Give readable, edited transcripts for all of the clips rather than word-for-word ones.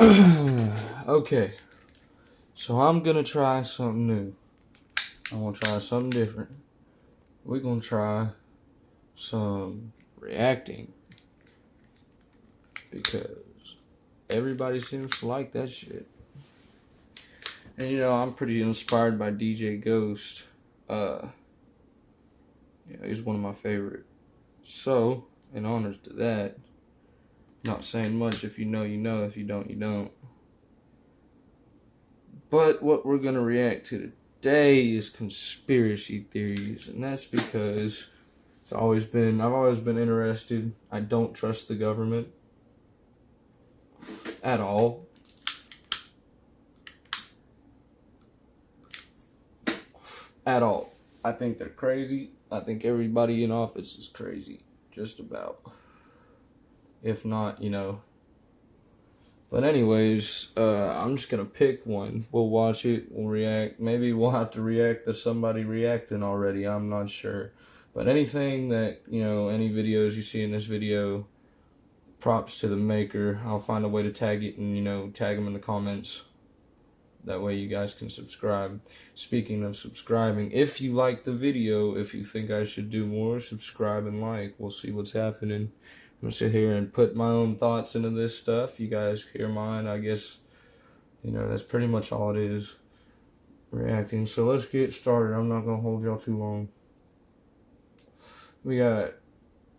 Okay, so I'm gonna try something new. I'm gonna try something different. We're gonna try some reacting because everybody seems to like that shit. And you know, I'm pretty inspired by DJ Ghost. Yeah, he's one of my favorite. So, in honors to that, not saying much. If you know, you know. If you don't, you don't. But what we're gonna react to today is conspiracy theories, and that's because I've always been interested. I don't trust the government at all. At all. I think they're crazy. I think everybody in office is crazy. Just about. If not, you know. But anyways, I'm just going to pick one. We'll watch it. We'll react. Maybe we'll have to react to somebody reacting already. I'm not sure. But anything that, you know, any videos you see in this video, props to the maker. I'll find a way to tag it and, you know, tag them in the comments. That way you guys can subscribe. Speaking of subscribing, if you like the video, if you think I should do more, subscribe and like. We'll see what's happening. I'm going to sit here and put my own thoughts into this stuff. You guys hear mine. I guess, you know, that's pretty much all it is. Reacting. So let's get started. I'm not going to hold y'all too long. We got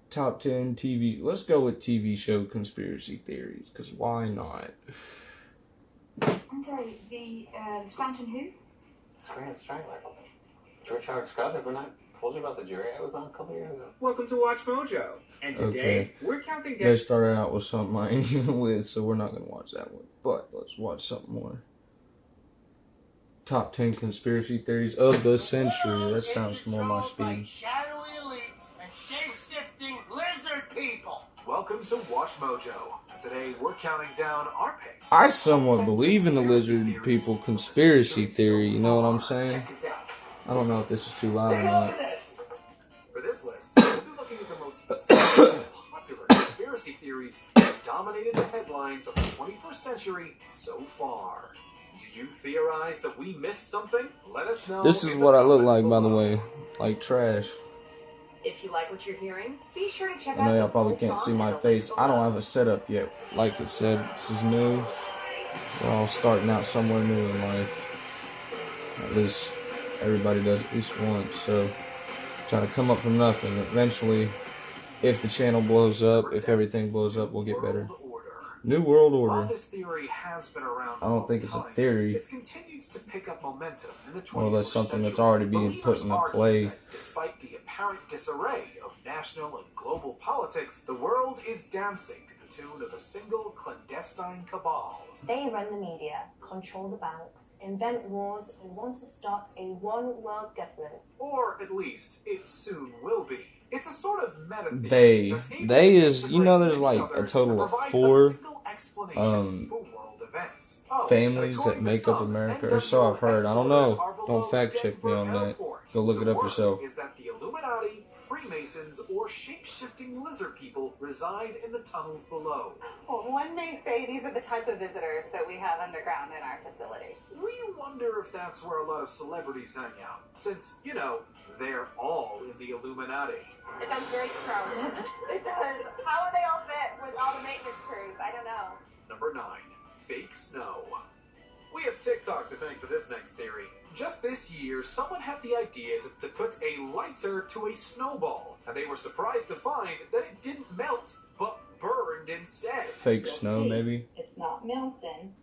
top 10 TV. Let's go with TV show conspiracy theories, because why not? I'm sorry, the Scranton who? Scranton Strangler. George Howard Scott, have I not told you about the jury I was on a couple years ago? Welcome to Watch Mojo. And today, we're counting down. They started out with something I ain't even with, so we're not going to watch that one. But let's watch something more. Top 10 conspiracy theories of the century. That sounds more my speed. Shadowy elites and shape-shifting lizard people. Welcome to Watch Mojo. Today, we're counting down our picks. I somewhat believe in the lizard people conspiracy theory, you know what I'm saying? I don't know if this is too loud or not. For this list, we'll be looking at the most popular conspiracy theories that dominated the headlines of the 21st century so far. Do you theorize that we missed something? Let us know. This is what I look like, by the way. Like trash. If you like what you're hearing, be sure to check out. I know y'all probably can't see my face. I don't have a setup yet. Like it said, this is new. We're all starting out somewhere new in life. At least everybody does at least once. So trying to come up from nothing. Eventually, if the channel blows up, if everything blows up, we'll get better. New World Order. While this theory has been around I don't think it's a theory. It continues to pick up momentum in the 21st Well, that's something century. that's already being put into play. Despite the apparent disarray of national and global politics, the world is dancing to the tune of a single clandestine cabal. They run the media, control the banks, invent wars, and want to start a one-world government. Or at least, it soon will be. It's a sort of meta theory. They is, you know, there's like a total of 4 families that make up America, or so I've heard. I don't know. Don't fact check me on that. Go look it up yourself. Is that the Illuminati, Freemasons, or shape-shifting lizard people reside in the tunnels below? Well, one may say these are the type of visitors that we have underground in our facility. We wonder if that's where a lot of celebrities hang out, since, you know, they're all in the Illuminati. It sounds very crowded. It does. How would they all fit with all the maintenance crews? I don't know. Number 9, fake snow. We have TikTok to thank for this next theory. Just this year, someone had the idea to put a lighter to a snowball, and they were surprised to find that it didn't melt, but burned instead. Fake snow, maybe? It's not melting.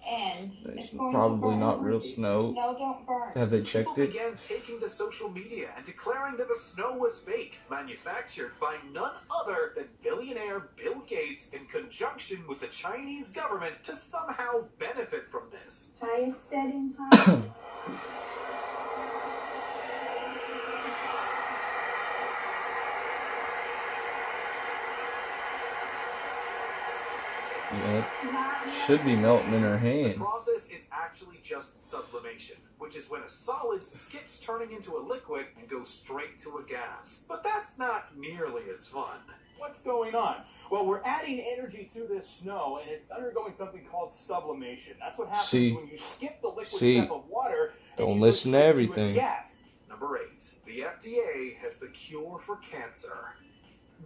And it's probably not real snow. Snow don't burn. Have they checked People it? began taking to social media and declaring that the snow was fake, manufactured by none other than billionaire Bill Gates in conjunction with the Chinese government to somehow benefit from this. Fire setting high. Yeah, it should be melting in her hand. The process is actually just sublimation, which is when a solid skips turning into a liquid and goes straight to a gas. But that's not nearly as fun. What's going on? Well, we're adding energy to this snow, and it's undergoing something called sublimation. That's what happens when you skip the liquid step of water and Don't you listen to go straight everything. a gas. Number 8. The FDA has the cure for cancer.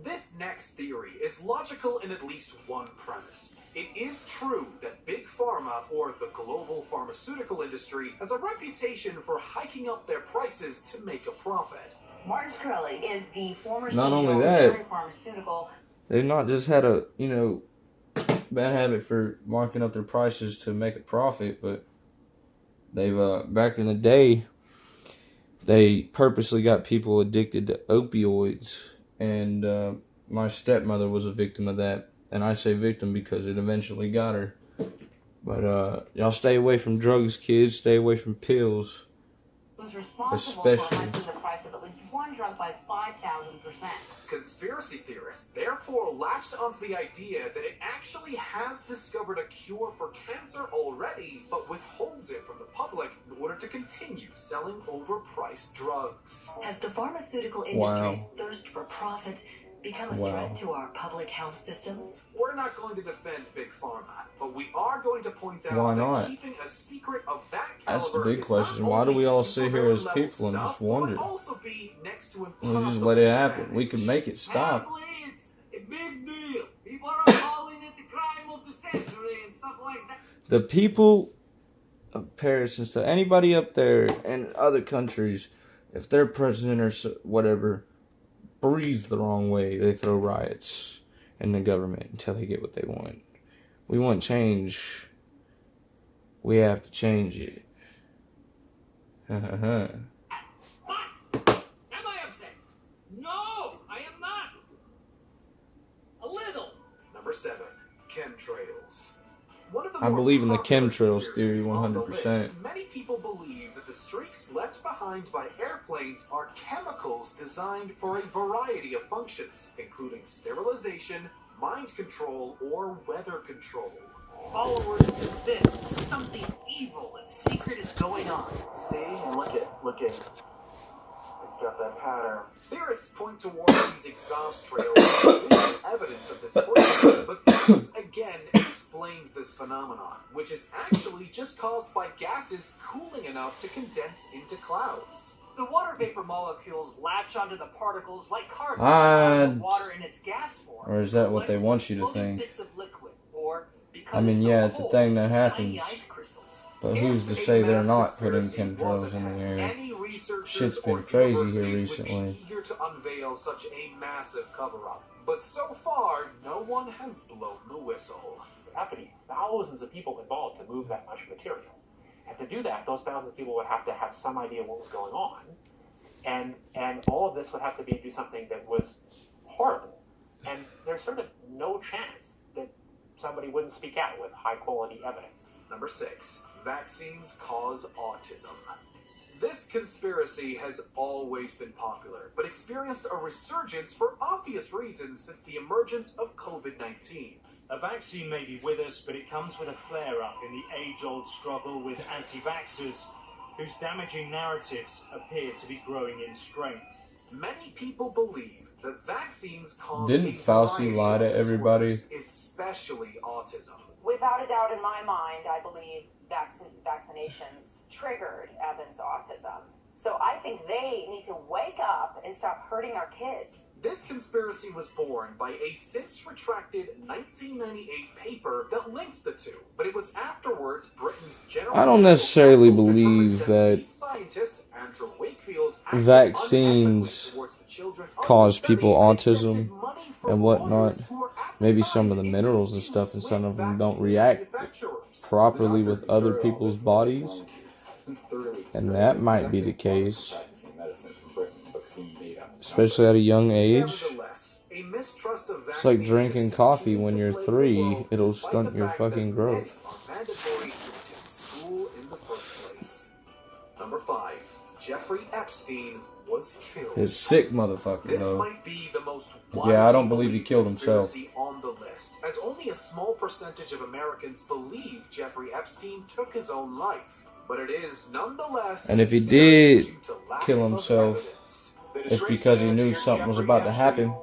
This next theory is logical in at least one premise. It is true that Big Pharma, or the global pharmaceutical industry, has a reputation for hiking up their prices to make a profit. Martin Shkreli is the former Not CEO only of that, Perry Pharmaceutical. they've not just had a, bad habit for marking up their prices to make a profit, but they've, back in the day, they purposely got people addicted to opioids, and my stepmother was a victim of that, and I say victim because it eventually got her. But y'all stay away from drugs, kids. Stay away from pills. Was responsible Especially. for hiking the price of at least one drug by 5,000%. Conspiracy theorists therefore latched onto the idea that it actually has discovered a cure for cancer already, but withholds it from the public in order to continue selling overpriced drugs. Has the pharmaceutical industry's thirst for profit become a threat to our public health systems? We're not going to defend Big Pharma, but we are going to point out Why that not? keeping a secret of that That's the caliber big is question. not Why do we all only sit here as supervillain people and level just stuff, wonder? but also be next to We just impossible let it to happen. We manage. can make it stop. Apparently, it's a big deal. People are calling it the crime of the century and stuff like that. The people of Paris and stuff, anybody up there in other countries, if their president or whatever breathes the wrong way, they throw riots in the government until they get what they want. We want change. We have to change it. Am I upset? No, I am not. A little. Number 7, chemtrails. One of the I more believe in the popular chemtrails conspiracies theory on the 100%. list, many people believe that the streaks left behind by airplanes are chemicals designed for a variety of functions, including sterilization, mind control, or weather control. Followers of this, something evil and secret is going on. See? And look at. It's got that pattern. Theorists point towards these exhaust trails as visual evidence of this poison, but science again explains this phenomenon, which is actually just caused by gases cooling enough to condense into clouds. The water vapor molecules latch onto the particles like carbon, And- water in its gas form. Or is that what they like want you to floating think? bits of liquid, or because I mean, it's yeah, so it's a cold, thing that tiny happens. ice crystals. But who's to If say a they're mass not putting conspiracy chemtrails wasn't in the had, air? any researchers Shit's been or crazy here universities would recently. be eager to unveil such a massive cover-up. But so far, no one has blown the whistle. There have to be thousands of people involved to move that much material. And to do that, those thousands of people would have to have some idea what was going on. And all of this would have to do something that was horrible. And there's sort of no chance that somebody wouldn't speak out with high-quality evidence. Number 6, vaccines cause autism. This conspiracy has always been popular, but experienced a resurgence for obvious reasons since the emergence of COVID-19. A vaccine may be with us, but it comes with a flare-up in the age-old struggle with anti-vaxxers, whose damaging narratives appear to be growing in strength. Many people believe that vaccines cause Didn't a Fauci variety lie to of everybody? disorders, especially autism. Without a doubt in my mind, I believe vaccinations triggered Evan's autism. So I think they need to wake up and stop hurting our kids. This conspiracy was born by a since-retracted 1998 paper that links the two, but it was afterwards Britain's General I don't necessarily believe that scientist Andrew Wakefield vaccines cause people autism and whatnot. Maybe some of the minerals and stuff and some of them don't react properly with other people's bodies. And that might be the case. Especially at a young age. It's like drinking coffee when you're 3. It'll stunt your fucking growth. Number 5, Jeffrey Epstein was killed. His sick motherfucker, This though. might be the most Yeah, I don't believe he killed himself. conspiracy on the list, as only a small percentage of Americans believe Jeffrey Epstein took his own life. But it is nonetheless. And if he did kill himself, it's because he knew something was about to happen.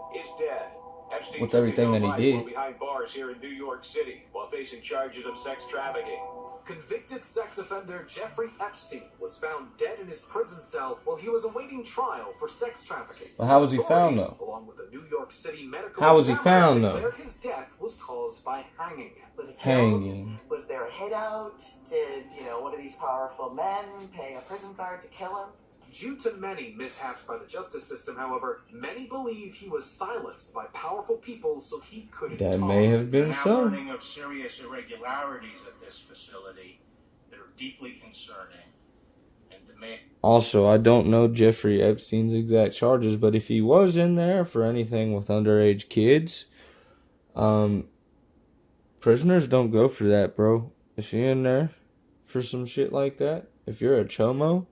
with everything that he did. Behind bars here in New York City while facing charges of sex trafficking. Convicted sex offender Jeffrey Epstein was found dead in his prison cell while he was awaiting trial for sex trafficking. But how was he found, though? Along with the New York City medical how was he found, though? Declared his death was caused by hanging. Was he killed? Hanging. Was there a hideout? Did, one of these powerful men pay a prison guard to kill him? Due to many mishaps by the justice system, however, many believe he was silenced by powerful people so he couldn't That talk. may have been so. Learning of serious irregularities at this facility that are deeply concerning and demand. Also, I don't know Jeffrey Epstein's exact charges, but if he was in there for anything with underage kids, prisoners don't go for that, bro. If you're in there for some shit like that, if you're a chomo,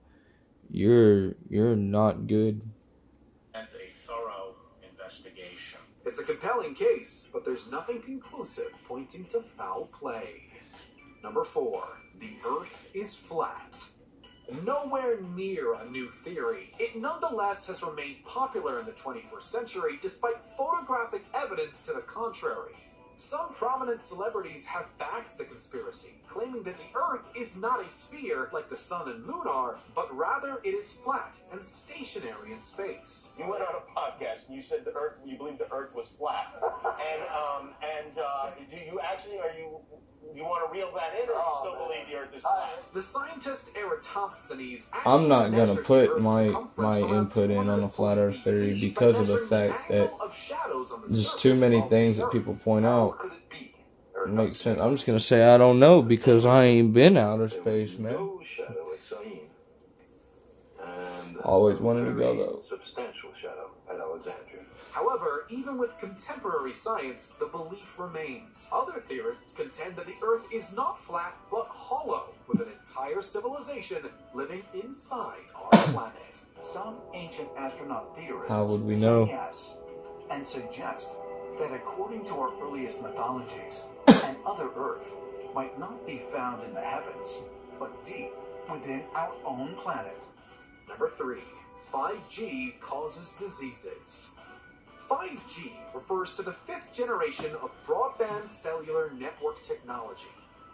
you're not good. And a thorough investigation. It's a compelling case, but there's nothing conclusive pointing to foul play. Number 4, the Earth is flat. Nowhere near a new theory, it nonetheless has remained popular in the 21st century despite photographic evidence to the contrary. Some prominent celebrities have backed the conspiracy, claiming that the Earth is not a sphere like the Sun and Moon are, but rather it is flat and stationary in space. You went on a podcast and you said you believed the Earth was flat. Do you actually, you want to reel that in, or you still believe the Earth is flat? The scientist Eratosthenes I'm not going to put my input in on the flat Earth theory because of the fact that there's too many things that people point out. It makes sense. I'm just going to say I don't know because I ain't been outer space, man. Always wanted to go, though. Substantial shadow at Alexandria. However, even with contemporary science, the belief remains. Other theorists contend that the Earth is not flat, but hollow, with an entire civilization living inside our planet. Some ancient astronaut theorists How would we know? say yes, and suggest that according to our earliest mythologies, an other Earth might not be found in the heavens, but deep within our own planet. Number 3, 5G causes diseases. 5G refers to the 5th generation of broadband cellular network technology.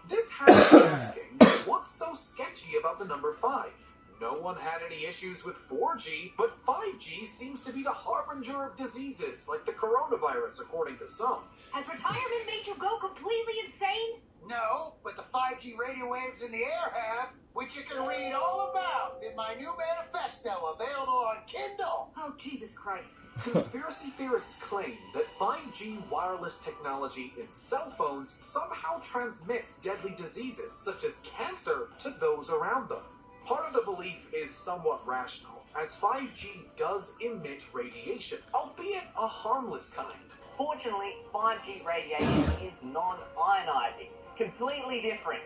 This has you asking, what's so sketchy about the number 5? No one had any issues with 4G, but 5G seems to be the harbinger of diseases, like the coronavirus, according to some. Has retirement made you go completely insane? No, but the 5G radio waves in the air have, which you can read all about in my new manifesto, available on Kindle. Oh, Jesus Christ. Conspiracy theorists claim that 5G wireless technology in cell phones somehow transmits deadly diseases, such as cancer, to those around them. Part of the belief is somewhat rational, as 5G does emit radiation, albeit a harmless kind. Fortunately, 5G radiation is non-ionizing, completely different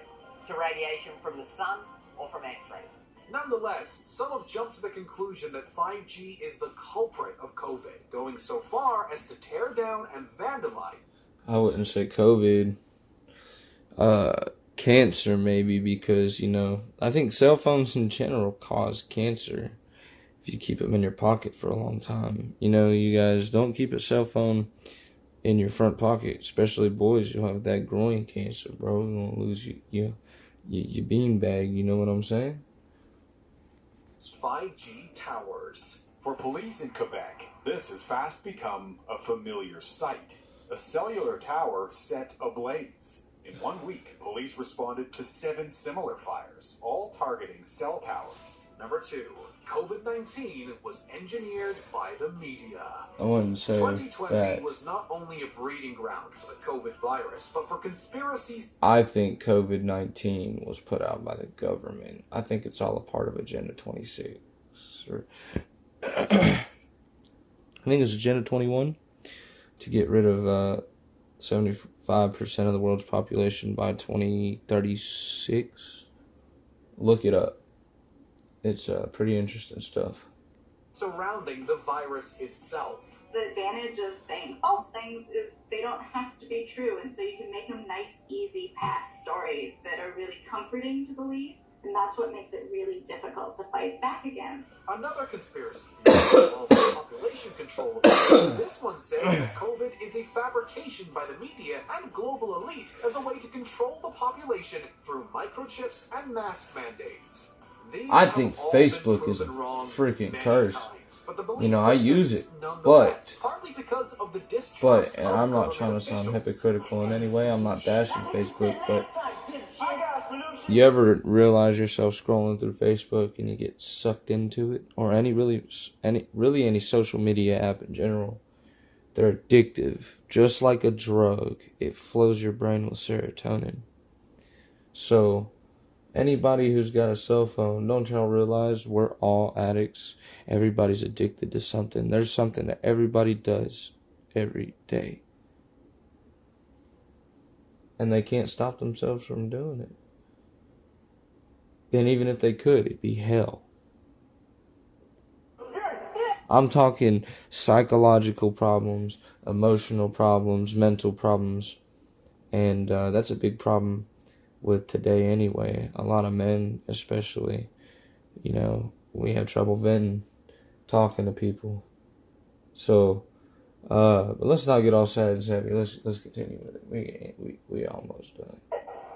to radiation from the sun or from X-rays. Nonetheless, some have jumped to the conclusion that 5G is the culprit of COVID, going so far as to tear down and vandalize. I wouldn't say COVID. Cancer maybe, because, I think cell phones in general cause cancer if you keep them in your pocket for a long time. You guys don't keep a cell phone in your front pocket, especially boys. You'll have that groin cancer, bro. You're going to lose your beanbag, you know what I'm saying? 5G towers. For police in Quebec, this has fast become a familiar sight. A cellular tower set ablaze. In 1 week, police responded to 7 similar fires, all targeting cell towers. Number 2, COVID-19 was engineered by the media. I wouldn't say 2020 that. was not only a breeding ground for the COVID virus, but for conspiracies. I think COVID-19 was put out by the government. I think it's all a part of Agenda 26. I think it's Agenda 21 to get rid of 75% of the world's population by 2036. Look it up. It's pretty interesting stuff. Surrounding the virus itself. The advantage of saying false things is they don't have to be true, and so you can make them nice, easy, pat stories that are really comforting to believe. And that's what makes it really difficult to fight back against. Another conspiracy theory involves population control. This one says that COVID is a fabrication by the media and global elite as a way to control the population through microchips and mask mandates. These I think Facebook is a freaking curse. You know, I use it, but and I'm not trying to sound hypocritical in any way. I'm not bashing Facebook, but you ever realize yourself scrolling through Facebook and you get sucked into it, or any social media app in general? They're addictive, just like a drug. It flows your brain with serotonin. So anybody who's got a cell phone, don't y'all realize we're all addicts? Everybody's addicted to something. There's something that everybody does every day. And they can't stop themselves from doing it. And even if they could, it'd be hell. I'm talking psychological problems, emotional problems, mental problems. And that's a big problem with today anyway. A lot of men especially, you know, we have trouble venting, talking to people. So but let's not get all sad and heavy. Let's continue with it. We almost done.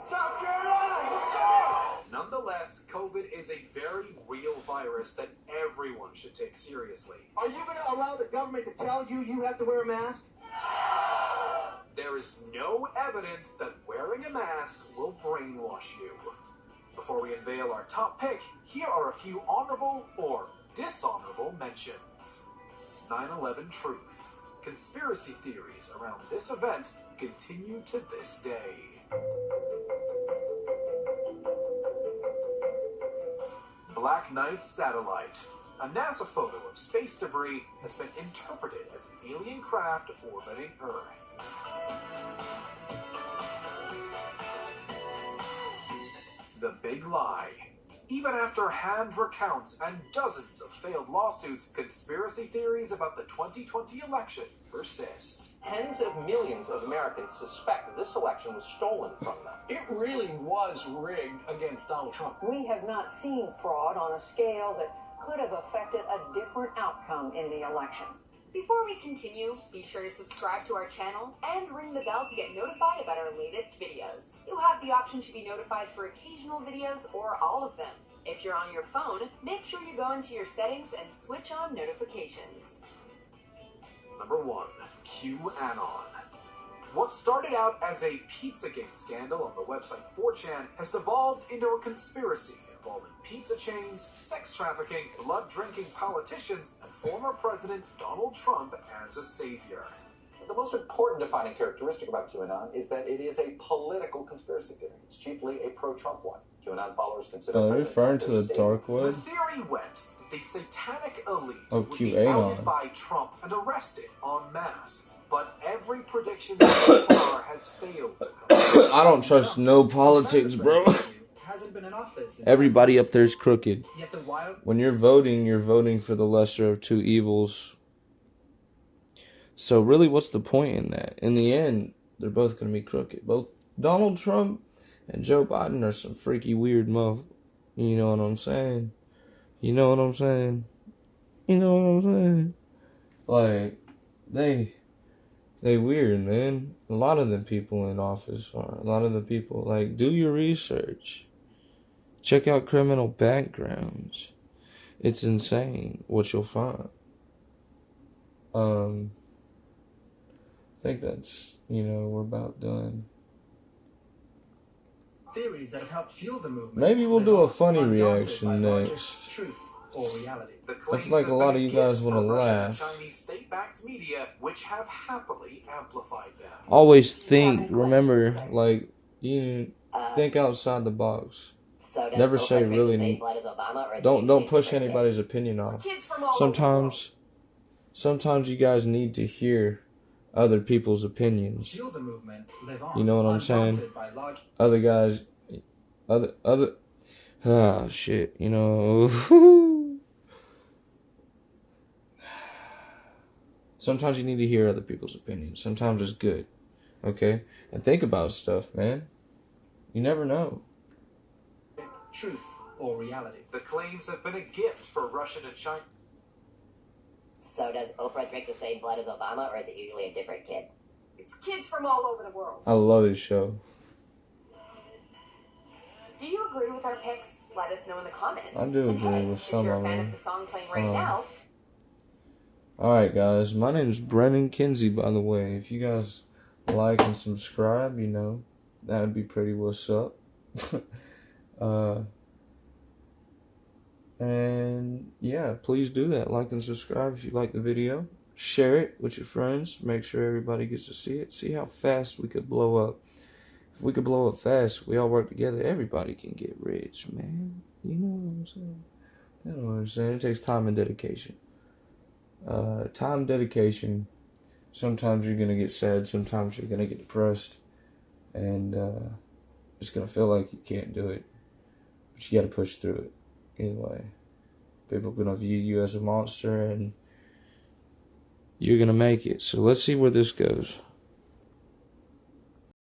South Carolina, what's up? Nonetheless, COVID is a very real virus that everyone should take seriously. Are you going to allow the government to tell you you have to wear a mask? There is no evidence that wearing a mask will brainwash you. Before we unveil our top pick, here are a few honorable or dishonorable mentions. 9/11 truth. Conspiracy theories around this event continue to this day. Black Knight satellite. A NASA photo of space debris has been interpreted as an alien craft orbiting Earth. The big lie. Even after hand recounts and dozens of failed lawsuits, conspiracy theories about the 2020 election persist. Tens of millions of Americans suspect this election was stolen from them. It really was rigged against Donald Trump. We have not seen fraud on a scale that could have affected a different outcome in the election. Before we continue, be sure to subscribe to our channel and ring the bell to get notified about our latest videos. You have the option to be notified for occasional videos or all of them. If you're on your phone, make sure you go into your settings and switch on notifications. Number 1. QAnon. What started out as a Pizzagate scandal on the website 4chan has devolved into a conspiracy involving pizza chains, sex trafficking, blood-drinking politicians, and former President Donald Trump as a savior. The most important defining characteristic about QAnon is that it is a political conspiracy theory. It's chiefly a pro-Trump one. QAnon followers consider referring to the dark web? The theory went the satanic elite would be QAnon. outed by Trump and arrested en masse. But every prediction so far has failed to come. I don't trust no politics, bro. Been in office. Everybody up there is crooked. Yet the wild... When you're voting for the lesser of two evils. So really, what's the point in that? In the end, they're both going to be crooked. Both Donald Trump and Joe Biden are some freaky weird You know what I'm saying? You know what I'm saying? You know what I'm saying? Like, they weird, man. A lot of the people in office are. A lot of the people, like, do your research. Check out criminal backgrounds. It's insane what you'll find. I think that's, we're about done. Theories that have helped fuel the movement. Maybe we'll do a funny reaction next. Truth or reality. I feel like a lot of you guys want to laugh. Chinese state-backed media, which have happily amplified them. Always remember, like, you think outside the box. Never say really. Don't push anybody's opinion off. Sometimes you guys need to hear other people's opinions. You know what I'm saying? Other guys, shit. Sometimes you need to hear other people's opinions. Sometimes it's good, okay? And think about stuff, man. You never know. Truth or reality. The claims have been a gift for Russian and China. So does Oprah drink the same blood as Obama, or is it usually a different kid? It's kids from all over the world. I love this show. Do you agree with our picks? Let us know in the comments. I do And agree hey, with if some you're of a fan them. of the song playing right now, Alright guys, my name is Brennan Kinsey, by the way. If you guys like and subscribe, you know, that would be pretty what's up. And yeah, please do that. Like and subscribe if you like the video. Share it with your friends. Make sure everybody gets to see it. See how fast we could blow up. If we could blow up fast, we all work together, everybody can get rich, man. You know what I'm saying? You know what I'm saying? It takes time and dedication. Dedication. Sometimes you're going to get sad. Sometimes you're going to get depressed. And it's going to feel like you can't do it. But you got to push through it. Anyway, people are going to view you as a monster, and you're going to make it. So let's see where this goes.